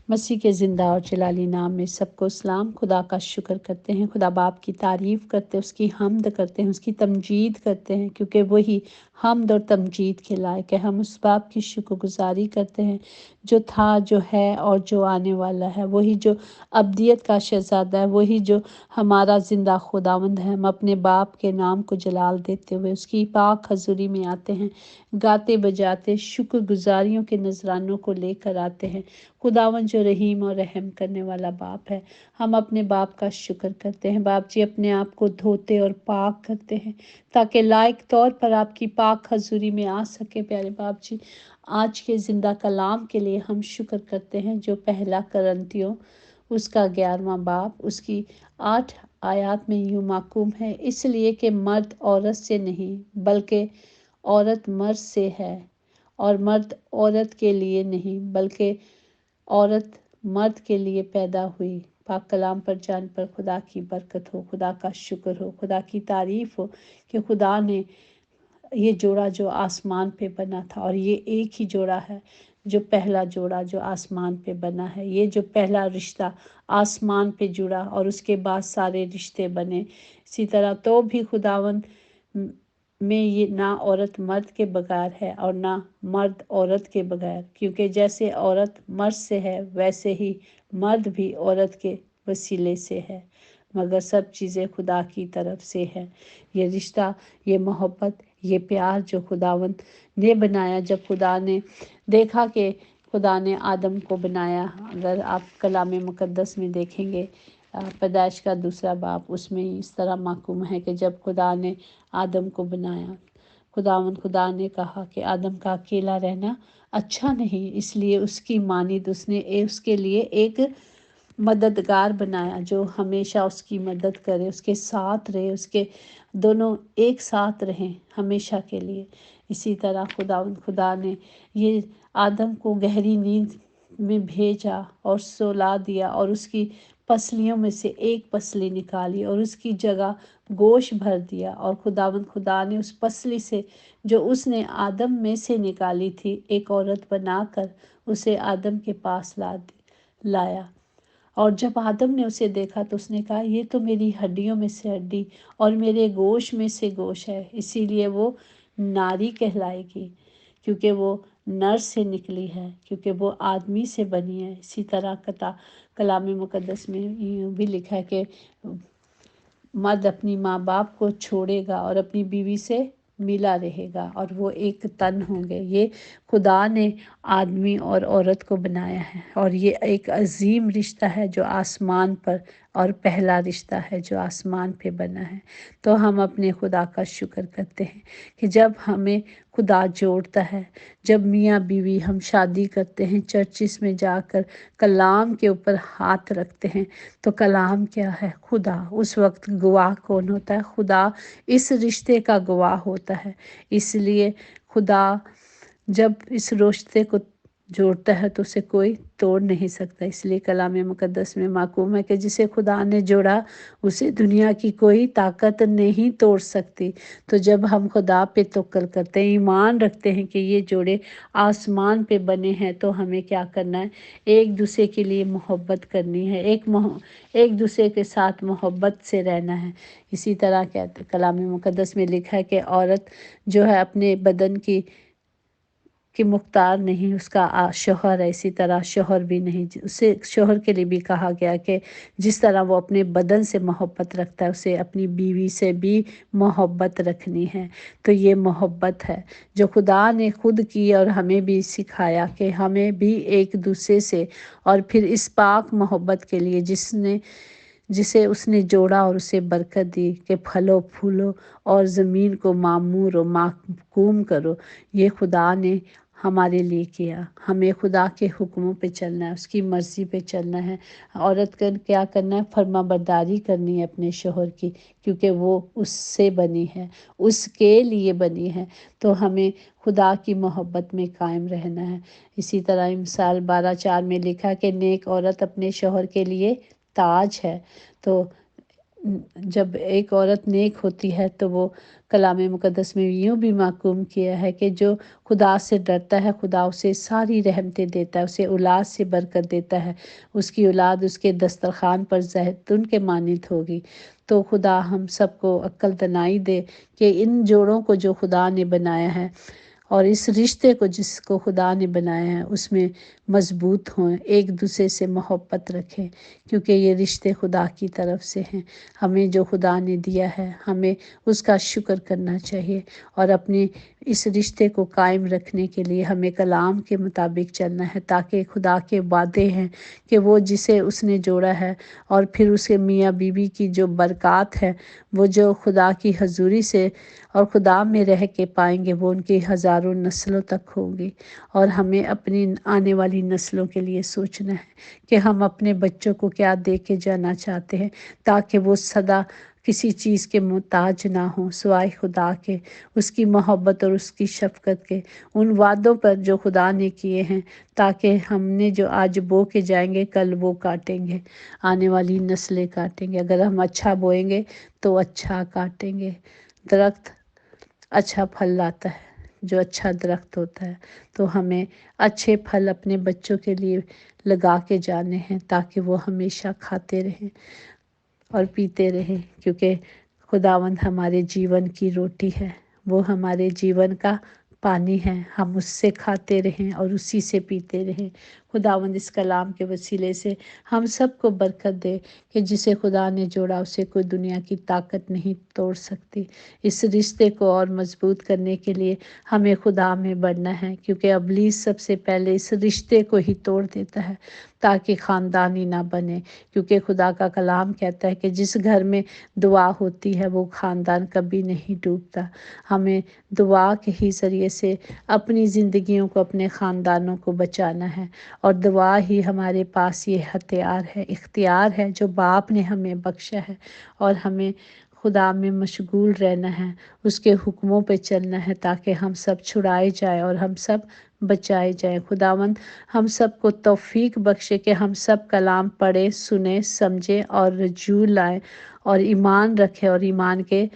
مسیح کے زندہ اور جلالی نام میں سب کو سلام۔ خدا کا شکر کرتے ہیں، خدا باپ کی تعریف کرتے ہیں، اس کی حمد کرتے ہیں، اس کی تمجید کرتے ہیں، کیونکہ وہی حمد اور تمجید کے لائق ہے۔ ہم اس باپ کی شکر گزاری کرتے ہیں جو تھا، جو ہے اور جو آنے والا ہے، وہی جو ابدیت کا شہزادہ ہے، وہی جو ہمارا زندہ خداوند ہے۔ ہم اپنے باپ کے نام کو جلال دیتے ہوئے اس کی پاک حضوری میں آتے ہیں، گاتے بجاتے شکر گزاریوں کے نذرانوں کو لے کر آتے ہیں۔ خداوند جو رحیم اور رحم کرنے والا باپ ہے، ہم اپنے باپ کا شکر کرتے ہیں۔ باپ جی اپنے آپ کو دھوتے اور پاک کرتے ہیں تاکہ لائق طور پر آپ کی پاک حضوری میں آ سکے۔ پیارے باپ جی، آج کے زندہ کلام کے لیے ہم شکر کرتے ہیں جو پہلا کرنتیوں اس کا 11واں باب اس کی 8 آیات میں یوں محکوم ہے، اس لیے کہ مرد عورت سے نہیں بلکہ عورت مرد سے ہے، اور مرد عورت کے لیے نہیں بلکہ عورت مرد کے لیے پیدا ہوئی۔ پاک کلام پر جان پر خدا کی برکت ہو، خدا کا شکر ہو، خدا کی تعریف ہو کہ خدا نے یہ جوڑا جو آسمان پہ بنا تھا، اور یہ ایک ہی جوڑا ہے جو پہلا جوڑا جو آسمان پہ بنا ہے، یہ جو پہلا رشتہ آسمان پہ جڑا اور اس کے بعد سارے رشتے بنے، اسی طرح تو بھی خداوند میں یہ نہ عورت مرد کے بغیر ہے اور نہ مرد عورت کے بغیر، کیونکہ جیسے عورت مرد سے ہے ویسے ہی مرد بھی عورت کے وسیلے سے ہے، مگر سب چیزیں خدا کی طرف سے ہے۔ یہ رشتہ، یہ محبت، یہ پیار جو خداوند نے بنایا، جب خدا نے دیکھا کہ خدا نے آدم کو بنایا، اگر آپ کلام مقدس میں دیکھیں گے پیدائش کا 2 باب، اس میں اس طرح محکوم ہے کہ جب خدا نے آدم کو بنایا، خدا نے کہا کہ آدم کا اکیلا رہنا اچھا نہیں، اس لیے اس کی مانند اس نے اس کے لیے ایک مددگار بنایا جو ہمیشہ اس کی مدد کرے، اس کے ساتھ رہے، اس کے دونوں ایک ساتھ رہیں ہمیشہ کے لیے۔ اسی طرح خدا نے یہ آدم کو گہری نیند میں بھیجا اور سلا دیا، اور اس کی پسلیوں میں سے ایک پسلی نکالی اور اس کی جگہ گوشت بھر دیا، اور خدا نے اس پسلی سے جو اس نے آدم میں سے نکالی تھی ایک عورت بنا کر اسے آدم کے پاس لایا۔ اور جب آدم نے اسے دیکھا تو اس نے کہا یہ تو میری ہڈیوں میں سے ہڈی اور میرے گوشت میں سے گوشت ہے، اسی لیے وہ ناری کہلائے گی، کیونکہ وہ نر سے نکلی ہے، کیونکہ وہ آدمی سے بنی ہے۔ اسی طرح کلام مقدس میں یوں بھی لکھا ہے کہ مرد اپنی ماں باپ کو چھوڑے گا اور اپنی بیوی سے ملا رہے گا اور وہ ایک تن ہوں گے۔ یہ خدا نے آدمی اور عورت کو بنایا ہے، اور یہ ایک عظیم رشتہ ہے جو آسمان پر، اور پہلا رشتہ ہے جو آسمان پہ بنا ہے۔ تو ہم اپنے خدا کا شکر کرتے ہیں کہ جب ہمیں خدا جوڑتا ہے، جب میاں بیوی ہم شادی کرتے ہیں، چرچز میں جا کر کلام کے اوپر ہاتھ رکھتے ہیں، تو کلام کیا ہے؟ خدا۔ اس وقت گواہ کون ہوتا ہے؟ خدا اس رشتے کا گواہ ہوتا ہے۔ اس لیے خدا جب اس رشتے کو جوڑتا ہے تو اسے کوئی توڑ نہیں سکتا۔ اس لیے کلام مقدس میں محکوم ہے کہ جسے خدا نے جوڑا اسے دنیا کی کوئی طاقت نہیں توڑ سکتی۔ تو جب ہم خدا پہ توکل کرتے ہیں، ایمان رکھتے ہیں کہ یہ جوڑے آسمان پہ بنے ہیں، تو ہمیں کیا کرنا ہے؟ ایک دوسرے کے لیے محبت کرنی ہے، ایک دوسرے کے ساتھ محبت سے رہنا ہے۔ اسی طرح کلام مقدس میں لکھا ہے کہ عورت جو ہے اپنے بدن کی مختار نہیں، اس کا شوہر ہے، اسی طرح شوہر بھی نہیں۔ اسے شوہر کے لیے بھی کہا گیا کہ جس طرح وہ اپنے بدن سے محبت رکھتا ہے، اسے اپنی بیوی سے بھی محبت رکھنی ہے۔ تو یہ محبت ہے جو خدا نے خود کی اور ہمیں بھی سکھایا کہ ہمیں بھی ایک دوسرے سے، اور پھر اس پاک محبت کے لیے جسے اس نے جوڑا اور اسے برکت دی کہ پھلو پھولو اور زمین کو معمور و محکوم کرو۔ یہ خدا نے ہمارے لیے کیا۔ ہمیں خدا کے حکموں پہ چلنا ہے، اس کی مرضی پہ چلنا ہے۔ عورت کا کیا کرنا ہے؟ فرما برداری کرنی ہے اپنے شوہر کی، کیونکہ وہ اس سے بنی ہے، اس کے لیے بنی ہے۔ تو ہمیں خدا کی محبت میں قائم رہنا ہے۔ اسی طرح مثال 12:4 میں لکھا کہ نیک عورت اپنے شوہر کے لیے تاج ہے۔ تو जब एक औरत नेक होती है तो वो कलाम मुक़द्दस में यूँ भी महकूम किया है कि जो खुदा से डरता है खुदा उसे सारी रहमतें देता है, उसे औलाद से बरकत देता है, उसकी औलाद उसके दस्तरखान पर ज़ैतून के मानित होगी। तो खुदा हम सबको अक्ल दनाई दे कि इन जोड़ों को जो खुदा ने बनाया है और इस रिश्ते को जिसको खुदा ने बनाया है उसमें मजबूत हों, एक दूसरे से मोहब्बत रखें, क्योंकि ये रिश्ते खुदा की तरफ से हैं। हमें जो खुदा ने दिया है हमें उसका शुक्र करना चाहिए और अपने इस रिश्ते को कायम रखने के लिए हमें कलाम के मुताबिक चलना है, ताकि खुदा के वादे हैं कि वो जिसे उसने जोड़ा है और फिर उसके मियाँ बीवी की जो बरक़ात है वो जो खुदा की हजूरी से और खुदा में रह के पाएंगे वो उनकी हज़ारों नस्लों तक होंगी। और हमें अपनी आने वाली नस्लों के लिए सोचना है कि हम अपने बच्चों को क्या दे के जाना चाहते हैं, ताकि वो सदा किसी चीज़ के मोहताज ना हो सिवाय खुदा के, उसकी मोहब्बत और उसकी शफ़क़त के, उन वादों पर जो खुदा ने किए हैं, ताकि हमने जो आज बो के जाएंगे कल वो काटेंगे, आने वाली नस्लें काटेंगे। अगर हम अच्छा बोएंगे तो अच्छा काटेंगे। दरख्त अच्छा फल लाता है, जो अच्छा दरख्त होता है, तो हमें अच्छे फल अपने बच्चों के लिए लगा के जाने हैं, ताकि वो हमेशा खाते रहें और पीते रहें, क्योंकि खुदावंद हमारे जीवन की रोटी है, वो हमारे जीवन का पानी है। हम उससे खाते रहें और उसी से पीते रहें। खुदावंद इस कलाम के वसीले से हम सबको बरकत दे कि जिसे खुदा ने जोड़ा उसे कोई दुनिया की ताकत नहीं तोड़ सकती। इस रिश्ते को और मजबूत करने के लिए हमें खुदा में बढ़ना है, क्योंकि इब्लीस सबसे पहले इस रिश्ते को ही तोड़ देता है ताकि ख़ानदानी ना बने, क्योंकि खुदा का कलाम कहता है कि जिस घर में दुआ होती है वो ख़ानदान कभी नहीं डूबता। हमें दुआ के ही ज़रिए से अपनी ज़िंदगियों को, अपने ख़ानदानों को बचाना है, और दुआ ही हमारे पास ये हथियार है, इख्तियार है जो बाप ने हमें बख्शा है। और हमें खुदा में मशगूल रहना है, उसके हुक्मों पे चलना है, ताकि हम सब छुड़ाए जाए और हम सब बचाए जाए। खुदावंद हम सबको तौफीक बख्शे कि हम सब कलाम पढ़े, सुने, समझे और रजू लाए और ईमान रखें और ईमान के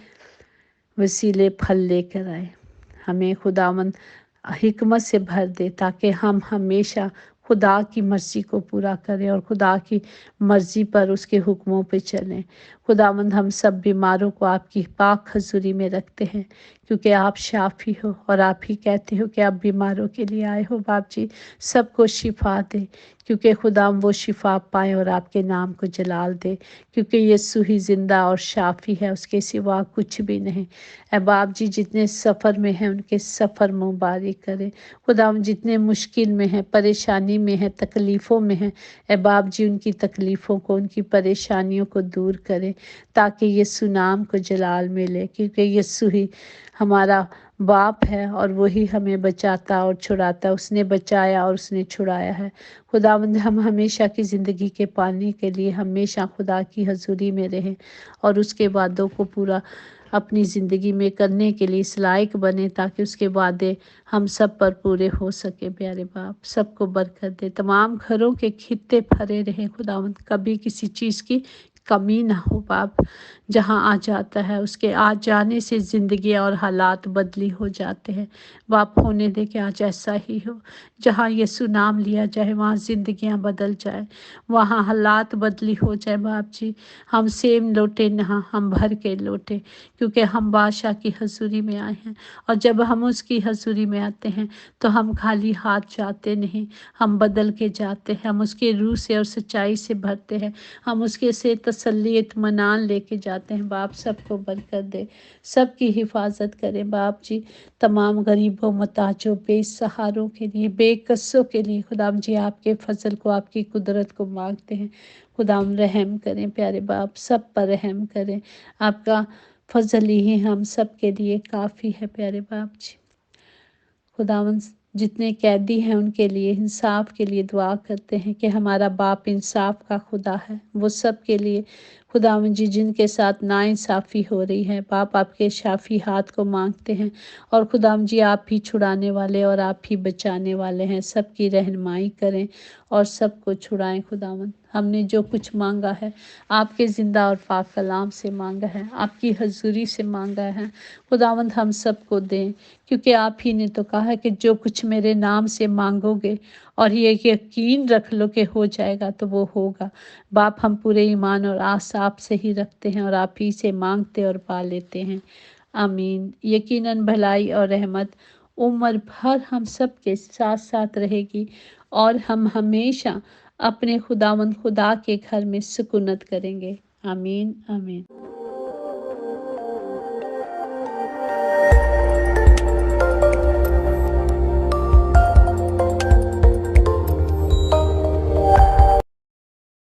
वसीले फल लेकर आए। हमें खुदावंद हिकमत से भर दे, ताकि हम हमेशा खुदा की मर्ज़ी को पूरा करें और खुदा की मर्ज़ी पर, उसके हुक्मों पे चलें। खुदावंद हम सब बीमारों को आपकी पाक हज़ूरी में रखते हैं, क्योंकि आप शाफ़ी हो और आप ही कहते हो कि आप बीमारों के लिए आए हो। बाप जी सबको शिफा दे, क्योंकि खुदा वो शिफा पाएँ और आपके नाम को जलाल दे, क्योंकि यीशु ही ज़िंदा और शाफ़ी है, उसके सिवा कुछ भी नहीं। ऐ बाप जी जितने सफ़र में हैं उनके सफ़र मुबारक करें। खुदा जितने मुश्किल में हैं, परेशानी में हैं, तकलीफ़ों में हैं, ऐ बाप जी उनकी तकलीफ़ों को, उनकी परेशानियों को दूर करें, ताकि यीशु नाम को जलाल मिले, क्योंकि यीशु ही हमारा बाप है और वही हमें बचाता और छुड़ाता। उसने बचाया और उसने छुड़ाया है। खुदावंद हम हमेशा की ज़िंदगी के पाने के लिए हमेशा खुदा की हजूरी में रहें और उसके वादों को पूरा अपनी ज़िंदगी में करने के लिए इस लायक बने, ताकि उसके वादे हम सब पर पूरे हो सके। प्यारे बाप सबको बरकत दे, तमाम घरों के खित्ते भरे रहें खुदावंद, कभी किसी चीज़ की कमी ना हो बाप। जहाँ आ जाता है उसके आ जाने से ज़िंदगी और हालात बदली हो जाते हैं बाप। होने दे कि आज ऐसा ही हो, जहाँ यीशु नाम लिया जाए वहाँ ज़िंदगियाँ बदल जाए, वहाँ हालात बदली हो जाए बाप जी। हम सेम लौटे ना, हम भर के लौटे, क्योंकि हम बादशाह की हजूरी में आए हैं। और जब हम उसकी हजूरी में आते हैं तो हम खाली हाथ जाते नहीं, हम बदल के जाते हैं। हम उसके रूह से और सच्चाई से भरते हैं, हम उसके से तसल्ली इत्मीनान लेके जाते हैं। बाप सबको बरकत दे, सबकी हिफाजत करें बाप जी। तमाम गरीबों, मुहताजों, बेसहारों के लिए, बेकसों के लिए खुदाम जी आपके फजल को, आपकी कुदरत को मांगते हैं। खुदाम रहम करें प्यारे बाप, सब पर रहम करें। आपका फजल ही हम सब के लिए काफ़ी है प्यारे बाप जी। खुदावन जितने कैदी हैं उनके लिए, इंसाफ के लिए दुआ करते हैं कि हमारा बाप इंसाफ का खुदा है। वो सब के लिए खुदावंद जी जिनके साथ नाइंसाफ़ी हो रही है, बाप आपके शाफ़ी हाथ को मांगते हैं। और खुदावंद जी आप ही छुड़ाने वाले और आप ही बचाने वाले हैं, सबकी रहनुमाई करें और सबको छुड़ाएं खुदावंद। हमने जो कुछ मांगा है आपके ज़िंदा और पाक कलाम से मांगा है, आपकी हजूरी से मांगा है खुदावंद, हम सबको दें, क्योंकि आप ही ने तो कहा है कि जो कुछ मेरे नाम से मांगोगे और ये यकीन रख लो कि हो जाएगा तो वो होगा। बाप हम पूरे ईमान और आस आप से ही रखते हैं और आप ही से मांगते और पा लेते हैं। आमीन। यकीनन भलाई और रहमत उम्र भर हम सब के साथ साथ रहेगी और हम हमेशा अपने खुदावंद खुदा के घर में सुकूनत करेंगे। आमीन आमीन।